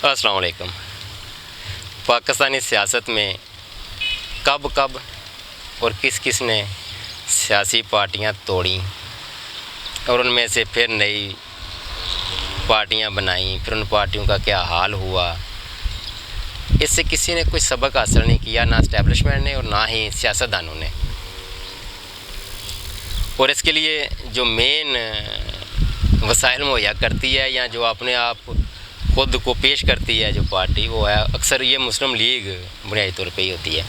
السلام علیکم۔ پاکستانی سیاست میں کب اور کس نے سیاسی پارٹیاں توڑیں اور ان میں سے پھر نئی پارٹیاں بنائیں، پھر ان پارٹیوں کا کیا حال ہوا، اس سے کسی نے کوئی سبق حاصل نہیں کیا، نہ اسٹیبلشمنٹ نے اور نہ ہی سیاستدانوں نے۔ اور اس کے لیے جو مین وسائل مہیا کرتی ہے یا جو اپنے آپ خود کو پیش کرتی ہے جو پارٹی، وہ ہے اکثر یہ مسلم لیگ بنیادی طور پہ ہی ہوتی ہے۔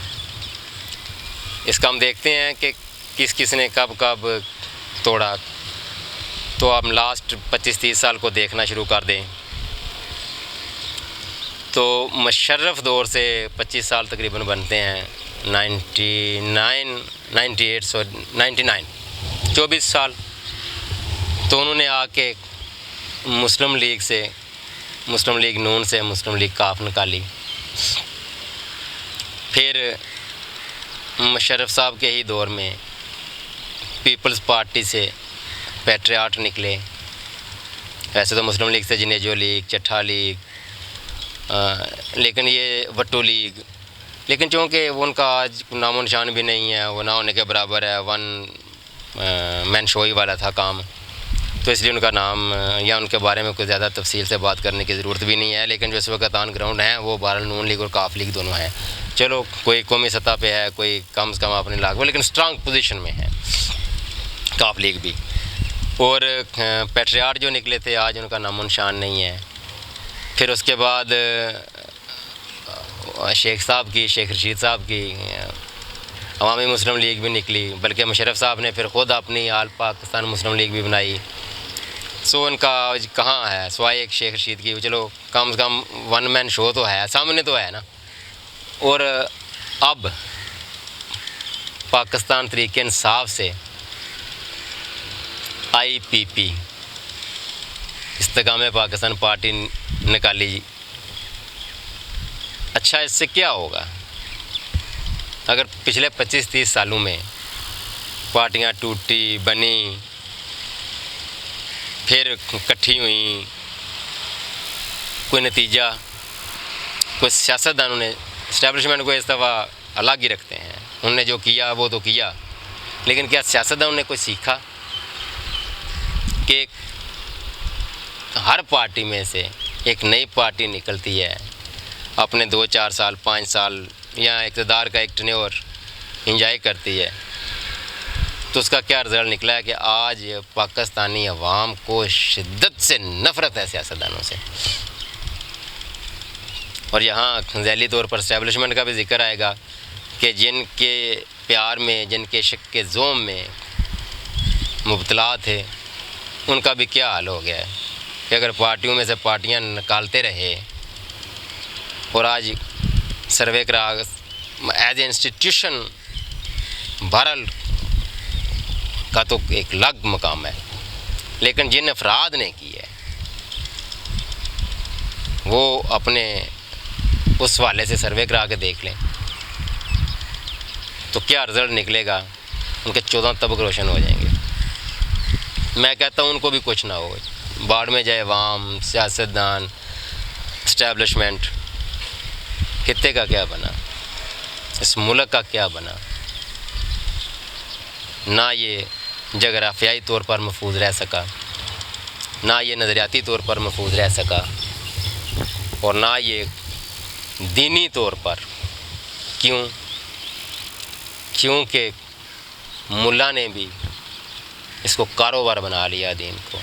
اس کا ہم دیکھتے ہیں کہ کس نے کب توڑا، تو ہم لاسٹ 25-30 سال کو دیکھنا شروع کر دیں تو مشرف دور سے 25 سال تقریباً بنتے ہیں، 99 24 سال تو انہوں نے آ کے مسلم لیگ سے، مسلم لیگ نون سے مسلم لیگ کاف نکالی، پھر مشرف صاحب کے ہی دور میں پیپلز پارٹی سے پیٹریاٹ نکلے۔ ویسے تو مسلم لیگ سے جنیجو لیگ، چٹھا لیگ، لیکن یہ وٹو لیگ، لیکن چونکہ وہ ان کا آج نام و نشان بھی نہیں ہے، وہ نہ ہونے کے برابر ہے، ون مین شو ہی والا تھا کام، تو اس لیے ان کا نام یا ان کے بارے میں کوئی زیادہ تفصیل سے بات کرنے کی ضرورت بھی نہیں ہے۔ لیکن جو اس وقت آن گراؤنڈ ہیں وہ بہرحال نون لیگ اور کاف لیگ دونوں ہیں۔ چلو کوئی قومی سطح پہ ہے، کوئی کم سے کم اپنے علاقے، لیکن اسٹرانگ پوزیشن میں ہے کاف لیگ بھی۔ اور پیٹریاٹ جو نکلے تھے آج ان کا نام و نشان نہیں ہے۔ پھر اس کے بعد شیخ رشید صاحب کی عوامی مسلم لیگ بھی نکلی، بلکہ مشرف صاحب نے پھر خود اپنی آل پاکستان مسلم لیگ بھی بنائی۔ سو ان کا کہاں ہے سوائے ایک شیخ رشید کی، چلو کم سے کم ون مین شو تو ہے، سامنے تو ہے نا۔ اور اب پاکستان تحریک انصاف سے IPP استحکام پاکستان پارٹی نکالی۔ اچھا اس سے کیا ہوگا؟ اگر پچھلے 25-30 سالوں میں پارٹیاں ٹوٹی بنی پھر اکٹھی ہوئیں، کوئی نتیجہ، کوئی سیاستدانوں نے اسٹیبلشمنٹ کو اس دفعہ الگ ہی رکھتے ہیں، انہوں نے جو کیا وہ تو کیا، لیکن کیا سیاستدانوں نے کوئی سیکھا کہ ہر پارٹی میں سے ایک نئی پارٹی نکلتی ہے، اپنے 2-4 سال 5 سال یا اقتدار کا ایک ٹینیور انجوائے کرتی ہے، تو اس کا کیا رزلٹ نکلا ہے کہ آج پاکستانی عوام کو شدت سے نفرت ہے سیاستدانوں سے۔ اور یہاں ذیلی طور پر اسٹیبلشمنٹ کا بھی ذکر آئے گا کہ جن کے پیار میں، جن کے شک کے زوم میں مبتلا تھے، ان کا بھی کیا حال ہو گیا ہے کہ اگر پارٹیوں میں سے پارٹیاں نکالتے رہے اور آج سروے کرا ایز اے انسٹیٹیوشن بہرحال کا تو ایک الگ مقام ہے، لیکن جن افراد نے کی ہے وہ اپنے اس والے سے سروے کرا کے دیکھ لیں تو کیا رزلٹ نکلے گا، ان کے 14 طبق روشن ہو جائیں گے۔ میں کہتا ہوں ان کو بھی کچھ نہ ہو، باڑ میں جائے عوام، سیاستدان، اسٹیبلشمنٹ، خطے کا کیا بنا، اس ملک کا کیا بنا؟ نہ یہ جغرافیائی طور پر محفوظ رہ سکا، نہ یہ نظریاتی طور پر محفوظ رہ سکا، اور نہ یہ دینی طور پر۔ کیونکہ ملا نے بھی اس کو کاروبار بنا لیا دین کو،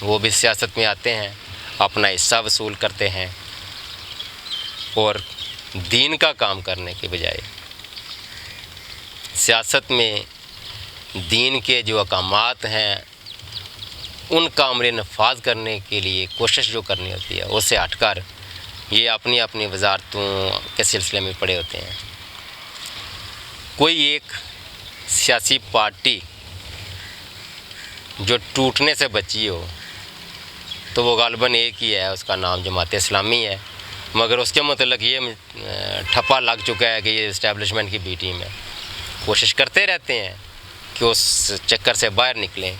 وہ بھی سیاست میں آتے ہیں، اپنا حصہ وصول کرتے ہیں، اور دین کا کام کرنے کے بجائے سیاست میں دین کے جو احکامات ہیں ان کا عملی نفاذ کرنے کے لیے کوشش جو کرنی ہوتی ہے، اس سے ہٹ کر یہ اپنی وزارتوں کے سلسلے میں پڑے ہوتے ہیں۔ کوئی ایک سیاسی پارٹی جو ٹوٹنے سے بچی ہو تو وہ غالباً ایک ہی ہے، اس کا نام جماعت اسلامی ہے، مگر اس کے متعلق یہ ٹھپا لگ چکا ہے کہ یہ اسٹیبلشمنٹ کی بی ٹیم ہے۔ کوشش کرتے رہتے ہیں کہ اس چکر سے باہر نکلیں،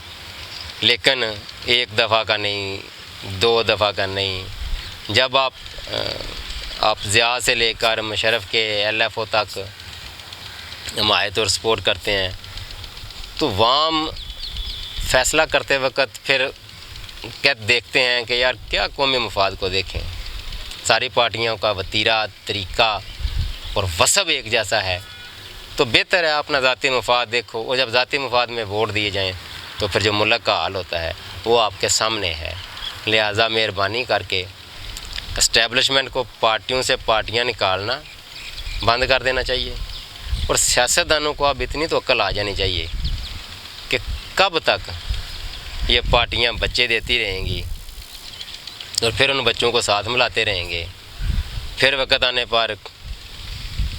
لیکن ایک دفعہ کا نہیں، 2 دفعہ کا نہیں، جب آپ ضیاء سے لے کر مشرف کے ایل ایف او تک حمایت اور سپورٹ کرتے ہیں، تو عوام فیصلہ کرتے وقت پھر دیکھتے ہیں کہ یار کیا قومی مفاد کو دیکھیں، ساری پارٹیوں کا وتیرہ، طریقہ اور وصف ایک جیسا ہے، تو بہتر ہے اپنا ذاتی مفاد دیکھو، اور جب ذاتی مفاد میں ووٹ دیے جائیں تو پھر جو ملک کا حال ہوتا ہے وہ آپ کے سامنے ہے۔ لہٰذا مہربانی کر کے اسٹیبلشمنٹ کو پارٹیوں سے پارٹیاں نکالنا بند کر دینا چاہیے، اور سیاستدانوں کو اب اتنی تو عقل آ جانی چاہیے کہ کب تک یہ پارٹیاں بچے دیتی رہیں گی اور پھر ان بچوں کو ساتھ ملاتے رہیں گے، پھر وقت آنے پر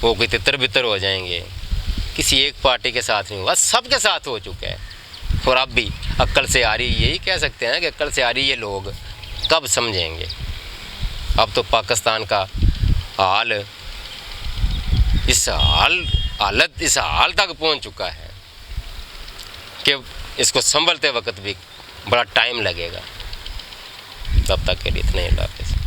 وہ کوئی تتر بتر ہو جائیں گے۔ کسی ایک پارٹی کے ساتھ نہیں ہوا، سب کے ساتھ ہو چکا ہے، اور اب بھی عقل سے آ رہی، یہی کہہ سکتے ہیں کہ عقل سے آ رہی یہ لوگ کب سمجھیں گے۔ اب تو پاکستان کا حال اس حال تک پہنچ چکا ہے کہ اس کو سنبھلتے وقت بھی بڑا ٹائم لگے گا۔ تب تک کے لیے اتنا ہی، اللہ حافظ۔